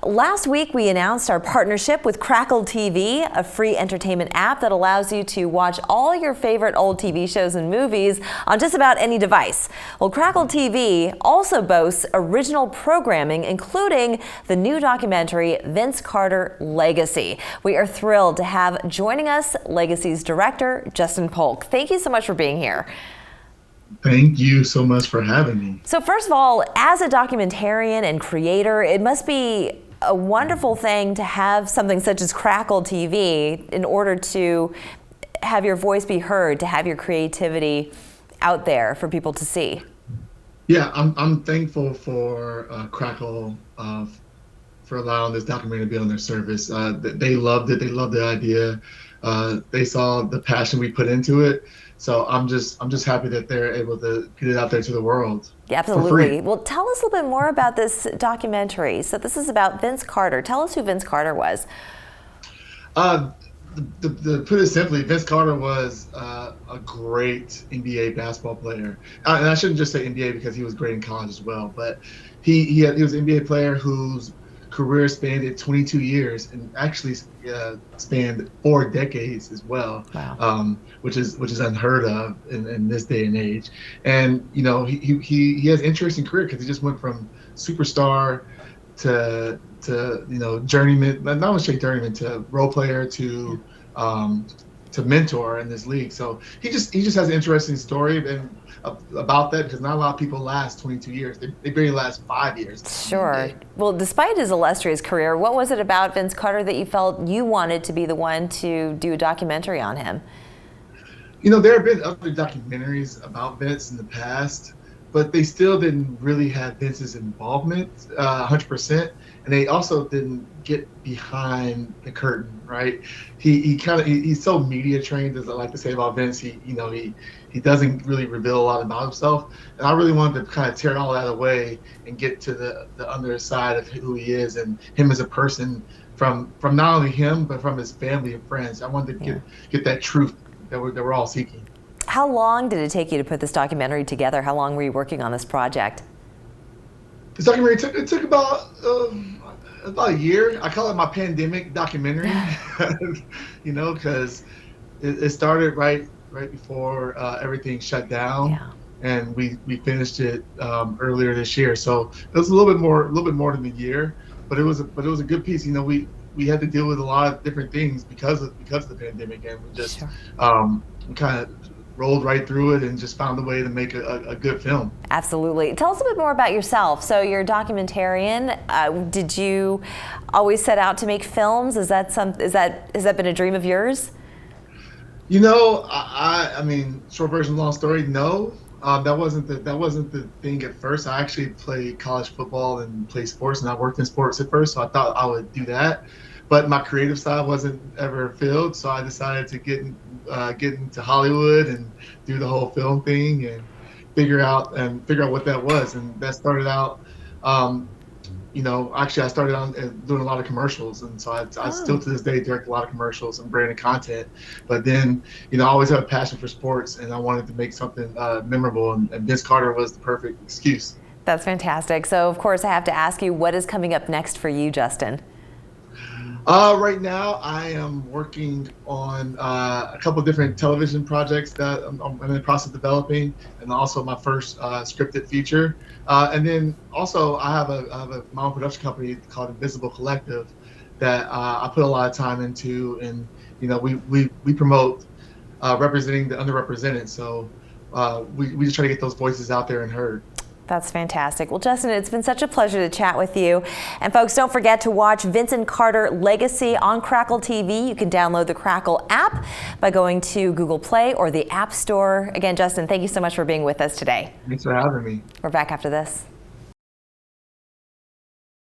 Last week we announced our partnership with Crackle TV, a free entertainment app that allows you to watch all your favorite old TV shows and movies on just about any device. Well, Crackle TV also boasts original programming, including the new documentary Vince Carter Legacy. We are thrilled to have joining us Legacy's director, Justin Polk. Thank you so much for being here. Thank you so much for having me. So first of all, as a documentarian and creator, it must be a wonderful thing to have something such as Crackle TV in order to have your voice be heard, to have your creativity out there for people to see. Yeah, I'm thankful for Crackle for allowing this documentary to be on their service. They loved it. They loved the idea. They saw the passion we put into it. So I'm just happy that they're able to get it out there to the world. Yeah, absolutely. Well, tell us a little bit more about this documentary. So this is about Vince Carter. Tell us who Vince Carter was. To put it simply, Vince Carter was a great NBA basketball player. And I shouldn't just say NBA because he was great in college as well. But he was an NBA player whose career spanned 22 years and actually spanned 4 decades as well. Wow. Which is unheard of in this day and age. And you know, he has an interesting career because he just went from superstar to you know, journeyman, not only straight journeyman, to role player to mentor in this league. So he just has an interesting story and about that, because not a lot of people last 22 years. They barely last 5 years. Sure. Well, despite his illustrious career, what was it about Vince Carter that you felt you wanted to be the one to do a documentary on him? You know, there have been other documentaries about Vince in the past, but they still didn't really have Vince's involvement 100%, and they also didn't get behind the curtain, right? He's so media trained, as I like to say about Vince. He doesn't really reveal a lot about himself, and I really wanted to kind of tear all that away and get to the under side of who he is and him as a person, from not only him but from his family and friends. I wanted to get that truth that we're all seeking. How long did it take you to put this documentary together? How long were you working on this project? This documentary took about a year. I call it my pandemic documentary. You know, because it started right before everything shut down. Yeah. And we finished it earlier this year. So it was a little bit more than a year, but it was a good piece. You know, we had to deal with a lot of different things because of the pandemic, and we just we kind of rolled right through it and just found a way to make a good film. Absolutely. Tell us a bit more about yourself. So you're a documentarian. Did you always set out to make films? Has that been a dream of yours? You know, I mean, short version, long story, no. That wasn't the thing at first. I actually played college football and played sports, and I worked in sports at first, so I thought I would do that. But my creative side wasn't ever filled, so I decided to get into Hollywood and do the whole film thing and figure out what that was. And that started out, you know, actually I started on doing a lot of commercials, and so I still to this day direct a lot of commercials and branded content. But then, you know, I always had a passion for sports, and I wanted to make something memorable, and Vince Carter was the perfect excuse. That's fantastic. So of course I have to ask you, what is coming up next for you, Justin? Right now, I am working on a couple of different television projects that I'm in the process of developing, and also my first scripted feature. And then also, I have my own production company called Invisible Collective that I put a lot of time into, and you know, we promote representing the underrepresented. So we just try to get those voices out there and heard. That's fantastic. Well, Justin, it's been such a pleasure to chat with you. And folks, don't forget to watch Vince Carter Legacy on Crackle TV. You can download the Crackle app by going to Google Play or the App Store. Again, Justin, thank you so much for being with us today. Thanks for having me. We're back after this.